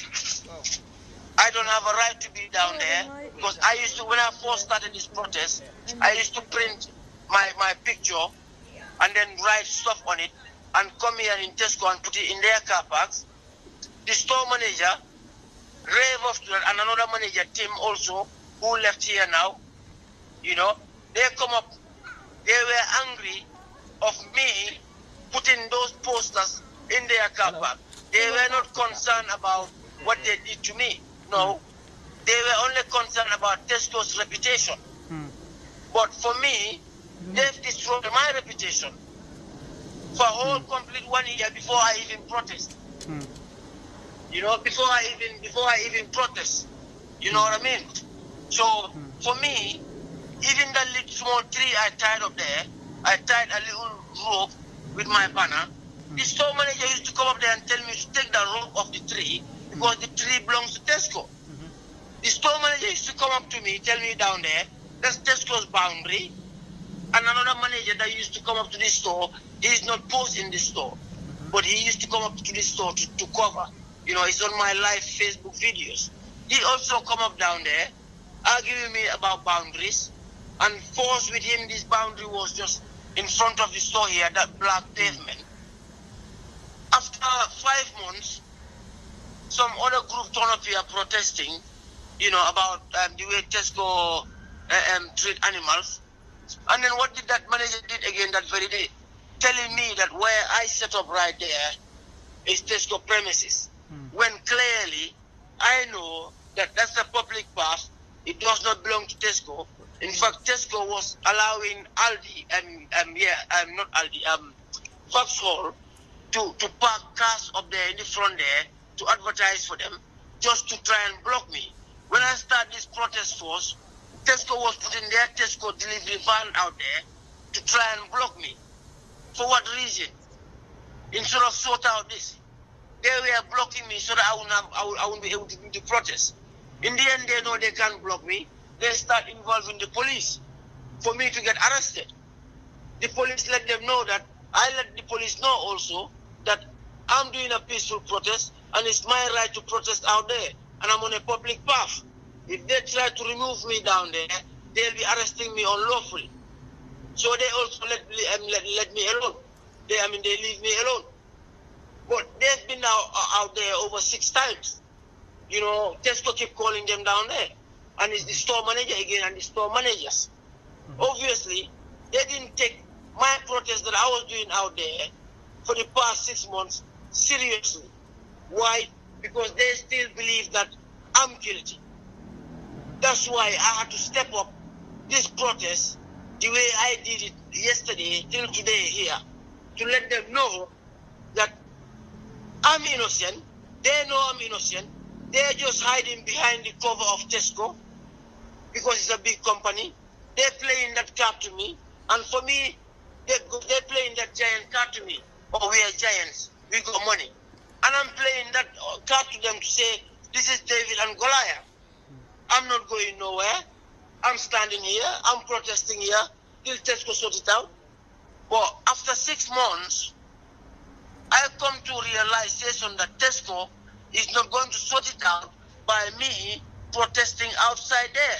I don't have a right to be down there because I used to, when I first started this protest, I used to print my picture and then write stuff on it and come here in Tesco and put it in their car parks. The store manager rave off to that, and another manager, Tim, also, who left here now, you know, they come up, they were angry of me putting those posters in their car park. They were not concerned about what they did to me. No, they were only concerned about Tesco's reputation. But for me, they've destroyed my reputation for a whole complete 1 year before I even protest. You know, before I even protest. You know what I mean? So for me, even that little small tree I tied up there, I tied a little rope with my banner. The store manager used to come up there and tell me to take the rope off the tree because the tree belongs to Tesco. The store manager used to come up to me, tell me down there, that's Tesco's boundary. And another manager that used to come up to this store, he's not posting this store, but he used to come up to this store to cover. You know, it's on my live Facebook videos. He also come up down there, arguing me about boundaries, and force with him this boundary was just in front of the store here, that black pavement. After 5 months, some other group turned up here protesting, you know, about the way Tesco treat animals. And then what did that manager did again that very day? Telling me that where I set up right there is Tesco premises. When clearly I know that that's a public path. It does not belong to Tesco. In fact, Tesco was allowing Aldi, not Aldi, Vauxhall to park cars up there in the front there to advertise for them, just to try and block me. When I started this protest force, Tesco was putting their Tesco delivery van out there to try and block me. For what reason? Instead of sort out this, they were blocking me so that I wouldn't be able to do the protest. In the end, they know they can't block me. They start involving the police for me to get arrested. The police let them know that, I let the police know also that I'm doing a peaceful protest and it's my right to protest out there and I'm on a public path. If they try to remove me down there, they'll be arresting me unlawfully. So they also let me alone. They leave me alone. But they've been out there over 6 times. You know, Tesco keep calling them down there. And it's the store manager again and the store managers. Obviously, they didn't take my protest that I was doing out there for the past 6 months seriously. Why? because they still believe that I'm guilty. That's why I had to step up this protest the way I did it yesterday till today here, to let them know that I'm innocent. They know I'm innocent. They're just hiding behind the cover of Tesco because it's a big company. They're playing that card to me. And for me, they're playing that giant card to me. Oh, we are giants. We got money. And I'm playing that card to them to say, this is David and Goliath. I'm not going nowhere. I'm standing here. I'm protesting here till Tesco sort it out. But after 6 months, I come to realization that Tesco is not going to sort it out by me protesting outside there.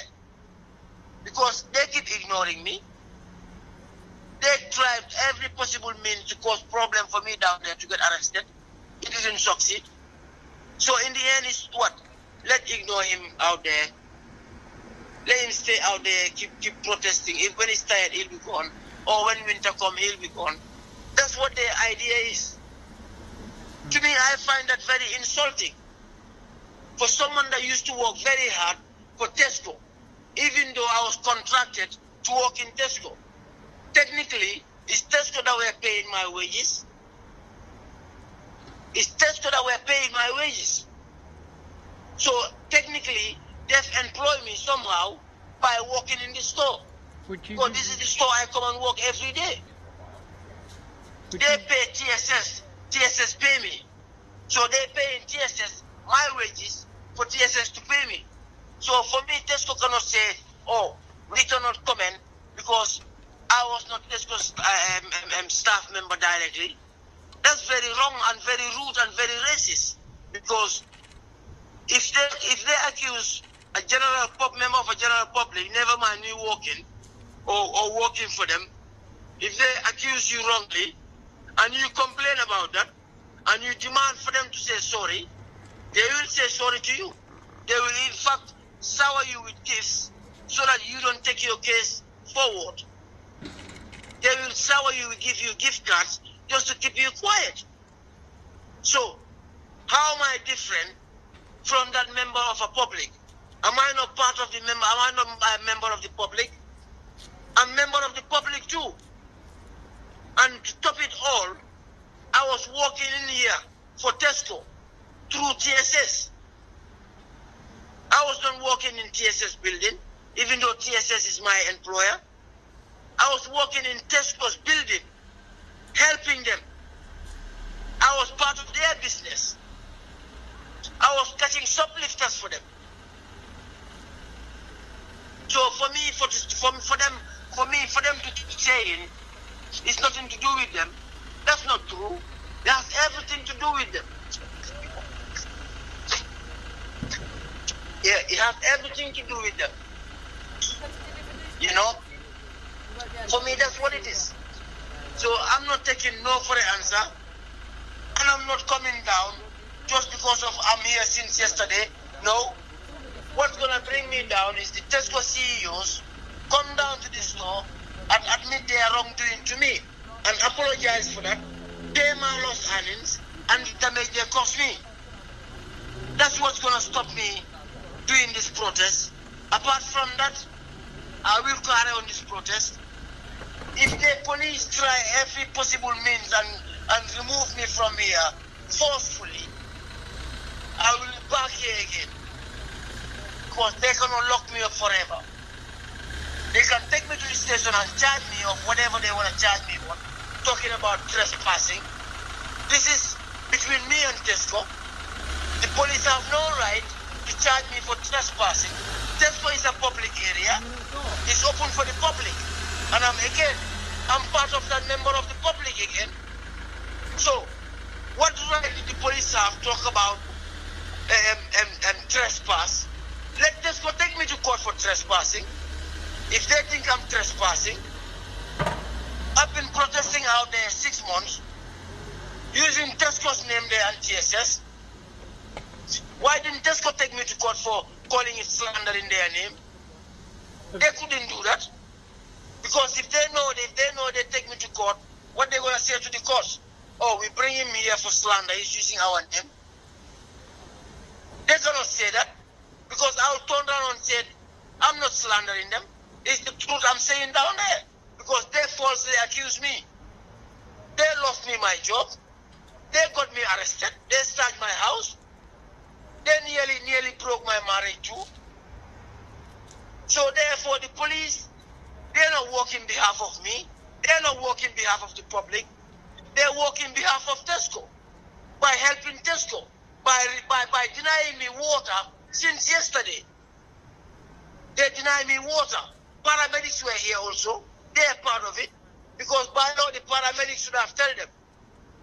Because they keep ignoring me. They tried every possible means to cause problem for me down there to get arrested. It didn't succeed. So in the end, it's what? Let's ignore him out there. Let him stay out there, keep protesting. If when he's tired, he'll be gone. Or when winter comes, he'll be gone. That's what their idea is. To me, I find that very insulting. For someone that used to work very hard for Tesco, even though I was contracted to work in Tesco. Technically, it's Tesco that were paying my wages. It's Tesco that were paying my wages. So technically, they've employed me somehow by working in the store. Because this is the store I come and work every day. They pay TSS. TSS pay me. So they pay in TSS my wages for TSS to pay me. So for me, Tesco cannot say, oh, we cannot comment because I was not Tesco's staff member directly. That's very wrong and very rude and very racist. Because if they accuse a member of a general public, never mind me working or working for them, if they accuse you wrongly and you complain about that and you demand for them to say sorry, they will say sorry to you. They will in fact sour you with gifts so that you don't take your case forward. They will sour you, give you gift cards just to keep you quiet. So, how am I different from that member of a public? Am I not part of the member? Am I not a member of the public? I'm a member of the public too. And to top it all, I was working in here for Tesco through TSS. I was not working in TSS building, even though TSS is my employer. I was working in Tesco's building, helping them. I was part of their business. I was catching shoplifters for them. So for me, for them to keep saying it's nothing to do with them, that's not true. It has everything to do with them. Yeah, it has everything to do with them. You know? For me, that's what it is. So I'm not taking no for the answer. And I'm not coming down just because of I'm here since yesterday. No. What's going to bring me down is the Tesco CEOs come down to the store and admit their wrongdoing to me and apologize for that, pay my lost earnings, and the damage they cost me. That's what's going to stop me doing this protest. Apart from that, I will carry on this protest. If the police try every possible means and remove me from here forcefully, I will be back here again. Because they cannot lock me up forever. They can take me to the station and charge me of whatever they want to charge me for. Talking about trespassing. This is between me and Tesco. The police have no right to charge me for trespassing. Tesco is a public area. It's open for the public. And I'm part of that member of the public again. So, what right did the police have to talk about trespass? Let Tesco take me to court for trespassing. If they think I'm trespassing, I've been protesting out there 6 months, using Tesco's name there and TSS. Why didn't Tesco take me to court for calling it slander in their name? They couldn't do that. Because if they know they take me to court, what they going to say to the court? Oh, we bring him here for slander, he's using our name. They cannot say that because I'll turn around and say, I'm not slandering them. It's the truth I'm saying down there because they falsely accuse me. They lost me my job. They got me arrested. They searched my house. They nearly broke my marriage too. So therefore the police, they're not working on behalf of me. They're not working on behalf of the public. They're working on behalf of Tesco by helping Tesco, by denying me water since yesterday. They deny me water. Paramedics were here also. They're part of it. Because by law, the paramedics should have told them.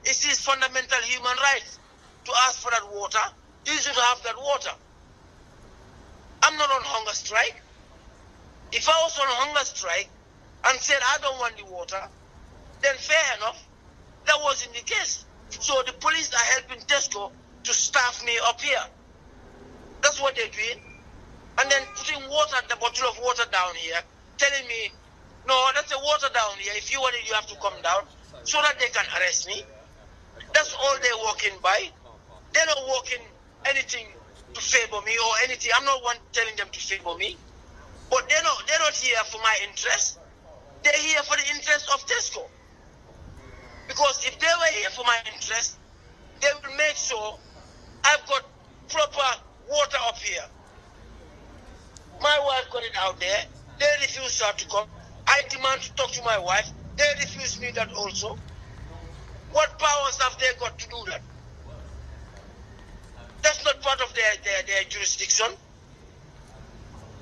It's his fundamental human rights to ask for that water. He should have that water. I'm not on hunger strike. If I was on hunger strike and said I don't want the water, then fair enough. That wasn't the case. So the police are helping Tesco to staff me up here. That's what they're doing. And then putting water, the bottle of water down here, telling me, no, that's the water down here. If you want it, you have to come down so that they can arrest me. That's all they're working by. They're not working anything to favor me or anything. I'm not one telling them to favor me. But they're not here for my interest. They're here for the interest of Tesco. Because if they were here for my interest, they will make sure I've got proper water up here. My wife got it out there. They refused her to come. I demand to talk to my wife. They refused me that also. What powers have they got to do that? That's not part of their jurisdiction.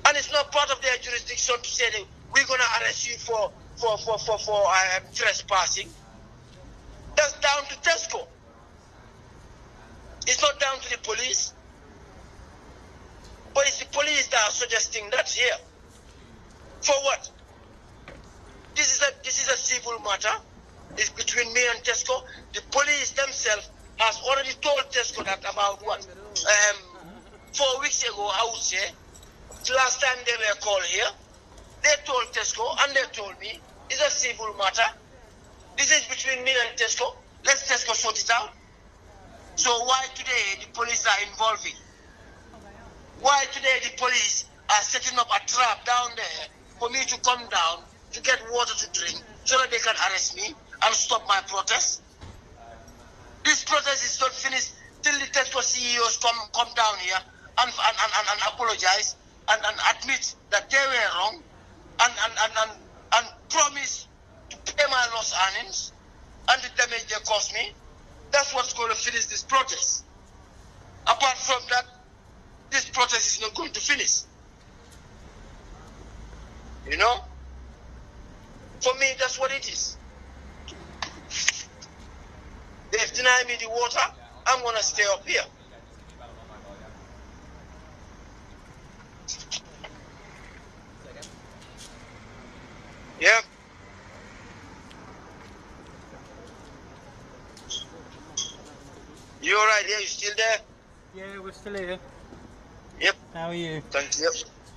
And it's not part of their jurisdiction to say that we're going to arrest you for trespassing. That's down to Tesco. It's not down to the police. But it's the police that are suggesting that here. For what? This is a civil matter. It's between me and Tesco. The police themselves has already told Tesco that about what? 4 weeks ago, I would say. Last time they were called here, they told Tesco and they told me it's a civil matter. This is between me and Tesco. Let Tesco sort it out. So why today the police are involving? Why today the police are setting up a trap down there for me to come down to get water to drink so that they can arrest me and stop my protest? This protest is not finished till the Tesco CEOs come down here and apologize and admit that they were wrong and promise to pay my lost earnings and the damage they caused me. That's what's going to finish this protest. Apart from that, this protest is not going to finish. You know? For me, that's what it is. They've denied me the water. I'm going to stay up here. Yeah. You all right? Yeah, you still there? Yeah, we're still here. Yep. How are you? Thank you.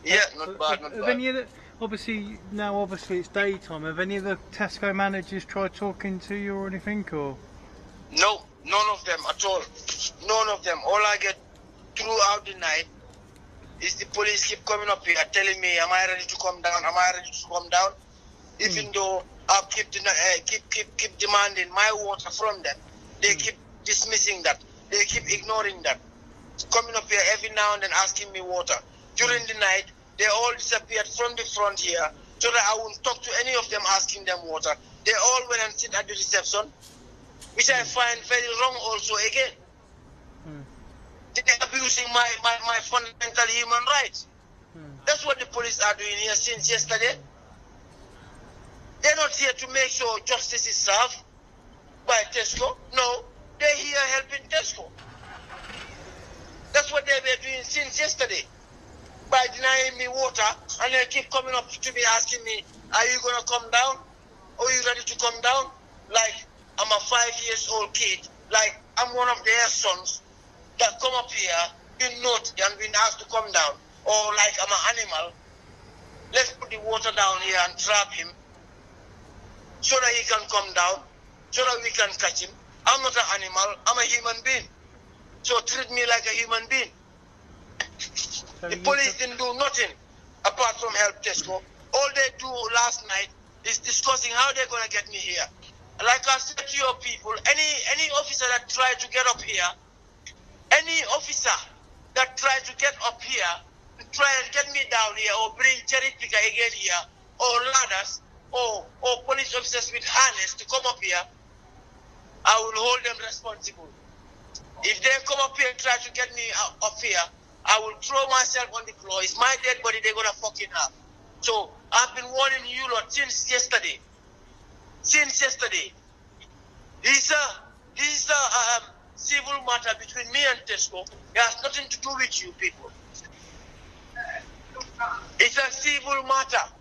Yeah, not bad, not Have bad. any of the, obviously it's daytime. Have any of the Tesco managers tried talking to you or anything, or? No, none of them at all. None of them. All I get throughout the night is the police keep coming up here telling me, am I ready to come down? Am I ready to come down? Even though I keep demanding my water from them, they keep dismissing that. They keep ignoring that. Coming up here every now and then asking me water. During the night, they all disappeared from the front here so that I wouldn't talk to any of them asking them water. They all went and sit at the reception, which I find very wrong also again. They're abusing my fundamental human rights. That's what the police are doing here since yesterday. They're not here to make sure justice is served by Tesco. No, they're here helping Tesco. That's what they were doing since yesterday. By denying me water, and they keep coming up to me asking me, are you going to come down? Are you ready to come down? Like I'm a 5-year-old kid. Like I'm one of their sons that come up here, been naughty and been asked to come down. Or like I'm an animal. Let's put the water down here and trap him so that he can come down, so that we can catch him. I'm not an animal, I'm a human being. So treat me like a human being. So The police didn't do nothing apart from help Tesco. All they do last night is discussing how they're going to get me here. Like I said to your people, any officer that tried to get up here, any officer that tried to get up here, to try and get me down here, or bring cherry picker again here, or ladders, or police officers with harness to come up here, I will hold them responsible. If they come up here and try to get me up here, I will throw myself on the floor. It's my dead body they're going to fucking have. So I've been warning you lot since yesterday. Since yesterday. This is a civil matter between me and Tesco. It has nothing to do with you people. It's a civil matter.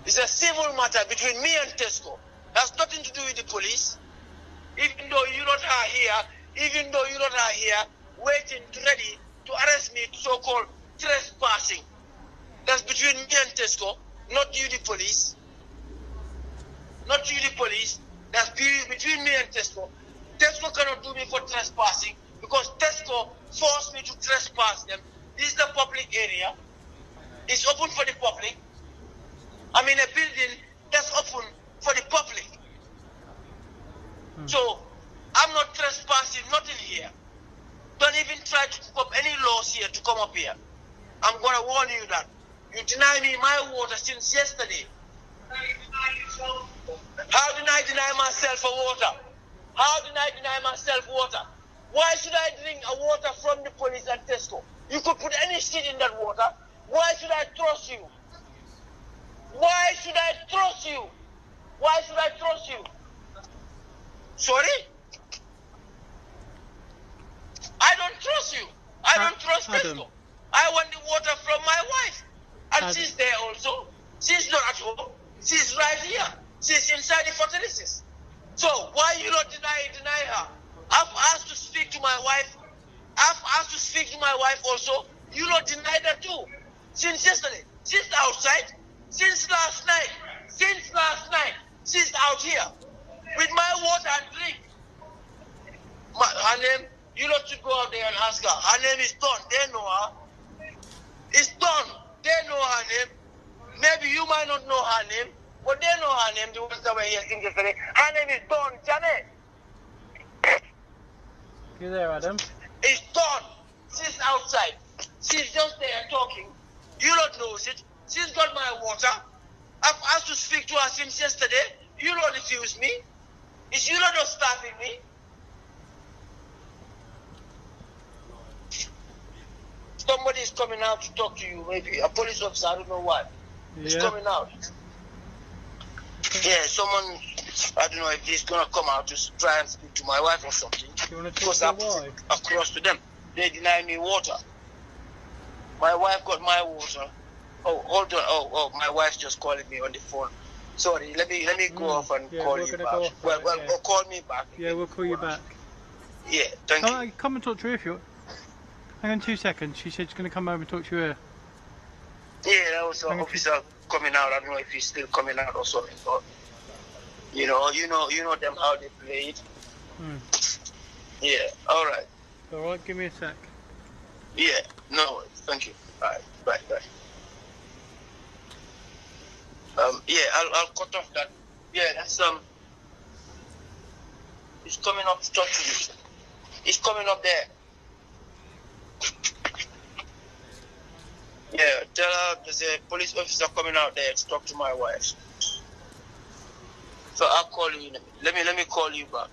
It's a civil matter between me and Tesco. It has nothing to do with the police. Even though you lot are here, waiting, ready to arrest me, so-called trespassing. That's between me and Tesco, not you the police. Not you the police. That's between me and Tesco. Tesco cannot do me for trespassing because Tesco forced me to trespass them. This is the public area. It's open for the public. I'm in a building that's open for the public. So, I'm not trespassing, nothing here. Don't even try to cook up any laws here to come up here. I'm going to warn you that. You deny me my water since yesterday. How did I deny myself a water? How did I deny myself water? Why should I drink a water from the police at Tesco? You could put any shit in that water. Why should I trust you? Why should I trust you? Why should I trust you? Sorry? I don't trust you. I don't trust Tesco. I want the water from my wife. And she's there also. She's not at home. She's right here. She's inside the fortalices. So why you not deny her? I've asked to speak to my wife. I've asked to speak to my wife also. You not denied her too. Since yesterday. She's outside. Since last night. Since last night. She's out here. With my water and drink. Her name, you lot should go out there and ask her. Her name is Dawn. They know her. It's Dawn. They know her name. Maybe you might not know her name, but they know her name. The ones that were here since yesterday. Her name is Dawn Janet. You there, Adam? It's Dawn. She's outside. She's just there talking. You lot knows it. She's got my water. I've asked to speak to her since yesterday. You lot refuse me. It's you lot not stopping me. Somebody is coming out to talk to you, maybe. A police officer, I don't know why. He's coming out. Yeah, someone, I don't know if he's going to come out to try and speak to my wife or something. You want to because talk I'm to your wife? across to them. They deny me water. My wife got my water. Oh, hold on. Oh, my wife's just calling me on the phone. Sorry, let me go off and call you back. Well, call me back. Yeah, we'll call you back. Yeah, thank you. Come and talk to her if you... Hang on 2 seconds. She said she's going to come over and talk to you here. Yeah, there was an officer coming out. I don't know if he's still coming out or something. But you know them how they play it. Yeah. All right. All right. Give me a sec. Yeah. No worries. Thank you. All right. Bye. Yeah. I'll cut off that. Yeah. That's He's coming up to talk to you. He's coming up there. Yeah, tell her there's a police officer coming out there to talk to my wife. So I'll call you in a minute. Let me call you back.